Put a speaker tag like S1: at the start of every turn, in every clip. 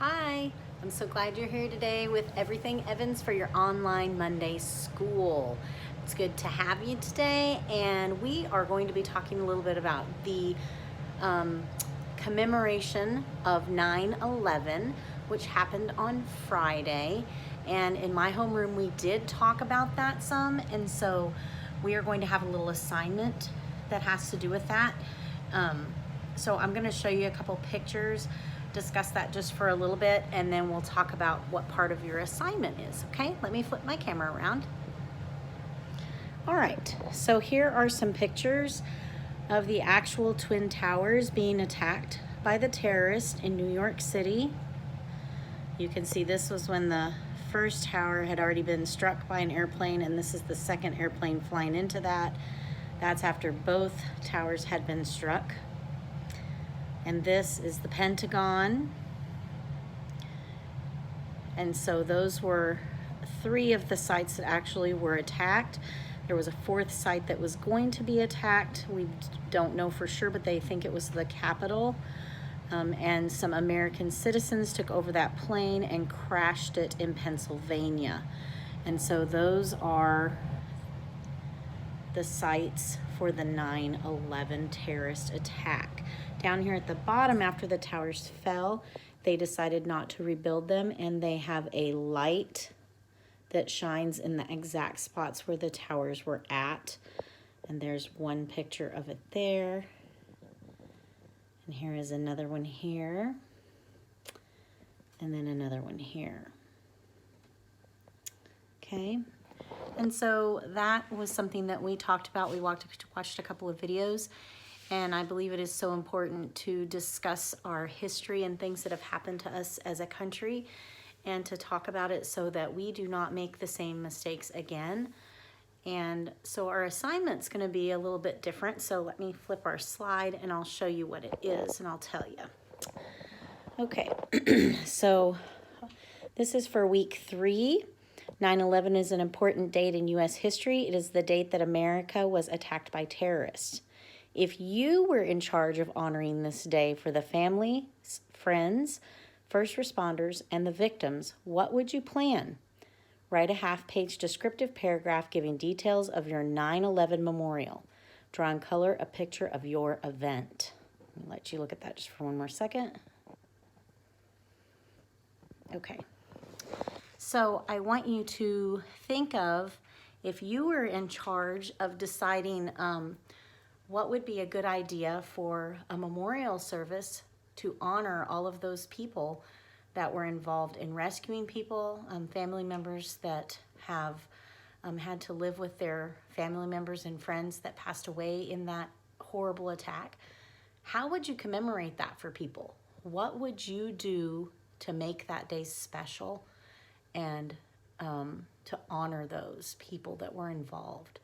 S1: Hi, I'm so glad you're here today with Everything Evans for your online Monday school. It's good to have you today, and we are going to be talking a little bit about the commemoration of 9/11, which happened on Friday. And in my homeroom, we did talk about that some, and so we are going to have a little assignment that has to do with that. So I'm going to show you a couple pictures, discuss that just for a little bit, and then we'll talk about what part of your assignment is. Okay, let me flip my camera around. All right, so here are some pictures of the actual Twin Towers being attacked by the terrorists in New York City. You can see this was when the first tower had already been struck by an airplane, and this is the second airplane flying into that. That's after both towers had been struck. And this is the Pentagon. And so those were three of the sites that actually were attacked. There was a fourth site that was going to be attacked. We don't know for sure, but they think it was the Capitol. And some American citizens took over that plane and crashed it in Pennsylvania. And so those are the sites for the 9/11 terrorist attack. Down here at the bottom, after the towers fell, they decided not to rebuild them, and they have a light that shines in the exact spots where the towers were at. And there's one picture of it there. And here is another one here. And then another one here. Okay. And so that was something that we talked about. We watched a couple of videos, and I believe it is so important to discuss our history and things that have happened to us as a country, and to talk about it so that we do not make the same mistakes again. And so our assignment's going to be a little bit different. So let me flip our slide and I'll show you what it is, and I'll tell you. Okay, so this is for week 3. 9/11 is an important date in U.S. history. It is the date that America was attacked by terrorists. If you were in charge of honoring this day for the families, friends, first responders, and the victims, what would you plan? Write a half-page descriptive paragraph giving details of your 9/11 memorial. Draw in color a picture of your event. Let me let you look at that just for one more second. Okay. So I want you to think of, if you were in charge of deciding what would be a good idea for a memorial service to honor all of those people that were involved in rescuing people, family members that have had to live with their family members and friends that passed away in that horrible attack. How would you commemorate that for people? What would you do to make that day special and to honor those people that were involved?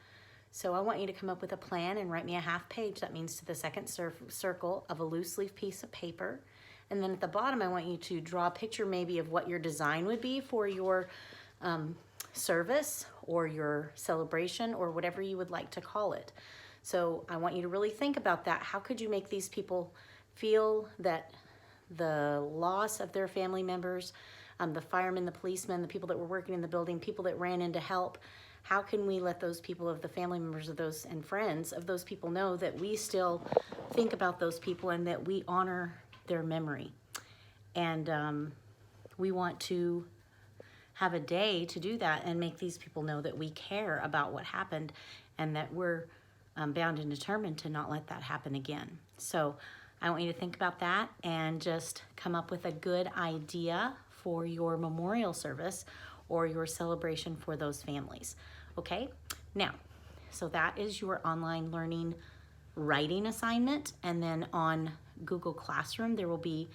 S1: So I want you to come up with a plan and write me a half page. That means to the second circle of a loose leaf piece of paper. And then at the bottom, I want you to draw a picture maybe of what your design would be for your service or your celebration or whatever you would like to call it. So I want you to really think about that. How could you make these people feel that the loss of their family members, the firemen, the policemen, the people that were working in the building, people that ran in to help, how can we let those people, of the family members of those and friends of those people, know that we still think about those people and that we honor their memory? And we want to have a day to do that and make these people know that we care about what happened and that we're bound and determined to not let that happen again. So I want you to think about that and just come up with a good idea for your memorial service or your celebration for those families. Okay, now, so that is your online learning writing assignment. And then on Google Classroom, there will be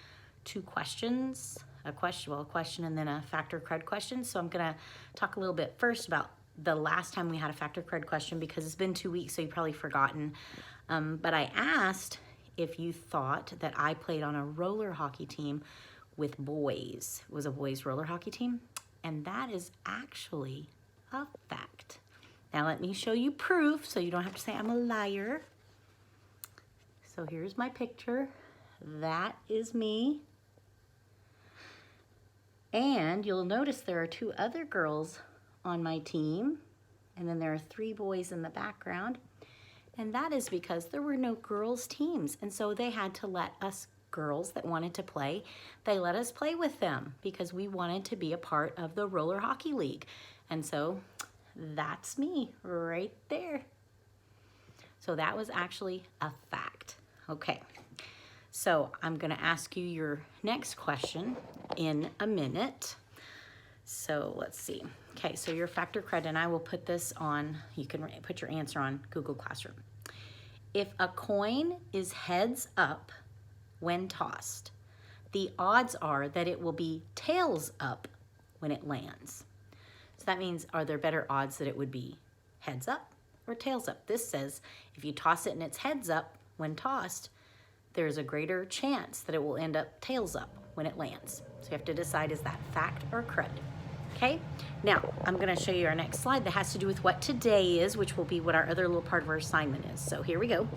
S1: 2 questions, a question and then a factor crud question. So I'm gonna talk a little bit first about the last time we had a factor crud question, because it's been 2 weeks, so you've probably forgotten. But I asked if you thought that I played on a roller hockey team with boys. It was a boys roller hockey team, and that is actually a fact. Now let me show you proof so you don't have to say I'm a liar. So here's my picture. That is me. And you'll notice there are 2 other girls on my team, and then there are 3 boys in the background. And that is because there were no girls' teams, and so they had to let us girls that wanted to play, they let us play with them because we wanted to be a part of the roller hockey league. And so that's me right there. So that was actually a fact. Okay, so I'm gonna ask you your next question in a minute. So let's see. Okay, so your fact or crud, and I will put this on, you can put your answer on Google Classroom. If a coin is heads up when tossed, the odds are that it will be tails up when it lands. So that means, are there better odds that it would be heads up or tails up? This says if you toss it and it's heads up when tossed, there's a greater chance that it will end up tails up when it lands. So you have to decide, is that fact or crud? Okay, now I'm gonna show you our next slide that has to do with what today is, which will be what our other little part of our assignment is. So here we go.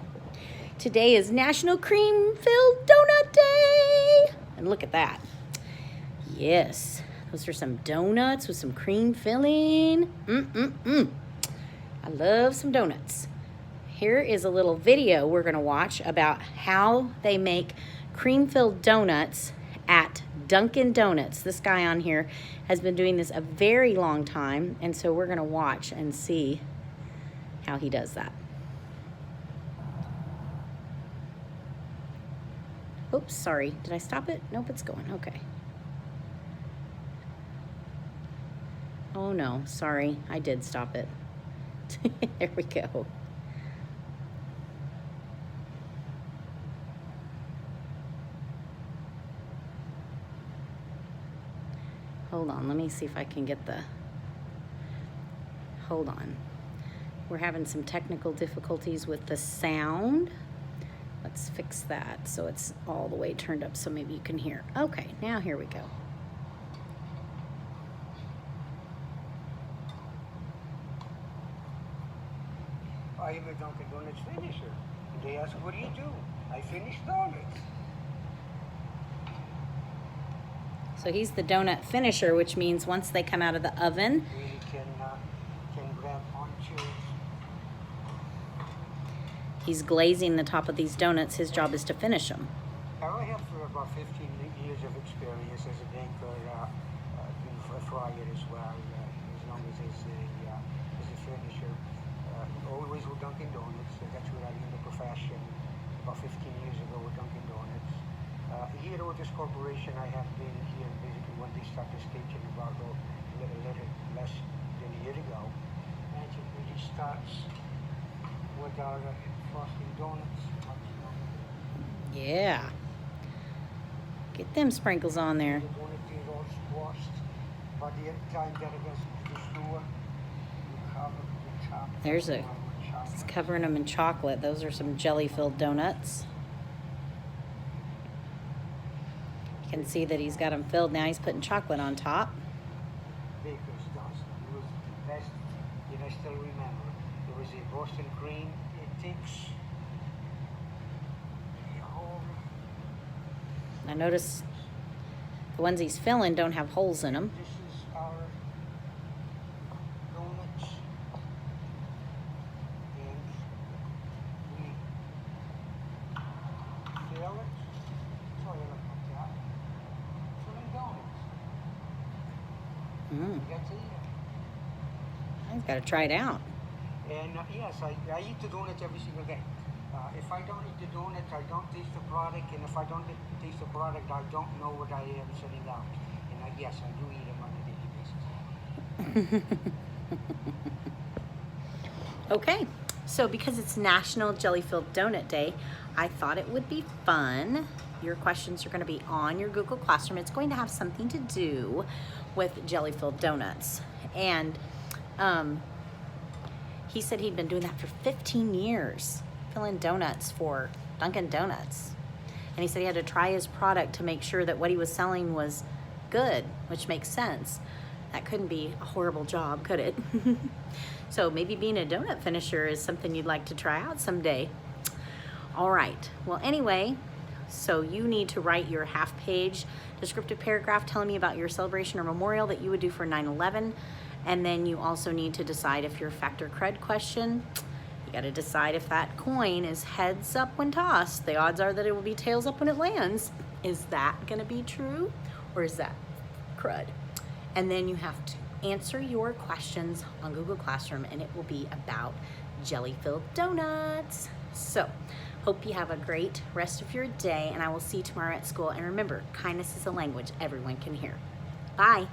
S1: Today is National Cream-Filled Donut Day. And look at that. Yes, those are some donuts with some cream filling. I love some donuts. Here is a little video we're gonna watch about how they make cream-filled donuts at Dunkin' Donuts. This guy on here has been doing this a very long time, and so we're gonna watch and see how he does that. Oops, sorry, did I stop it? Nope, it's going, okay. Oh no, sorry, I did stop it. There we go. Hold on, let me see if I can get the, hold on. We're having some technical difficulties with the sound. Let's fix that so it's all the way turned up so maybe you can hear. Okay, now here we go.
S2: I am a Dunkin' Donuts finisher. And they ask, what do you do? I finish donuts.
S1: So he's the donut finisher, which means once they come out of the oven,
S2: Really can grab onto.
S1: he's glazing the top of these donuts. His job is to finish them.
S2: I have for about 15 years of experience as a banker, being a fryer as well, as long as a finisher. Always with Dunkin' Donuts. That's what I did in the profession about 15 years ago with Dunkin' Donuts. Here with this corporation, I have been here basically when they started staging about a little less than a year ago. And it really starts with our frosting donuts.
S1: Yeah. Get them sprinkles on there.
S2: The donut is all squashed. By the time that it goes to the store, you cover the top.
S1: There's a, it's covering them in chocolate. Those are some jelly-filled donuts. You can see that he's got them filled. Now he's putting chocolate on top.
S2: Baker's dozen. It was the best that I still remember. It was a Boston cream. It takes a whole.
S1: I notice the ones he's filling don't have holes in them.
S2: This is our donuts. And we fill it. Sorry about that. Filling donuts.
S1: Mm.
S2: You got to eat it.
S1: I've got to try it out.
S2: And yes, I eat the donut every single day. If I don't eat the donut, I don't taste the product, and if I don't taste the product, I don't know what I am sending out. And yes, I do eat them on a daily basis.
S1: Okay, so because it's National Jelly-Filled Donut Day, I thought it would be fun. Your questions are going to be on your Google Classroom. It's going to have something to do with jelly-filled donuts. And he said he'd been doing that for 15 years, filling donuts for Dunkin' Donuts. And he said he had to try his product to make sure that what he was selling was good, which makes sense. That couldn't be a horrible job, could it? So maybe being a donut finisher is something you'd like to try out someday. All right, well anyway, So you need to write your half-page descriptive paragraph telling me about your celebration or memorial that you would do for 9/11. And then you also need to decide if your fact or crud question, you got to decide if that coin is heads up when tossed. The odds are that it will be tails up when it lands. Is that going to be true, or is that crud? And then you have to answer your questions on Google Classroom, and it will be about jelly-filled donuts. So, hope you have a great rest of your day, and I will see you tomorrow at school. And remember, kindness is a language everyone can hear. Bye.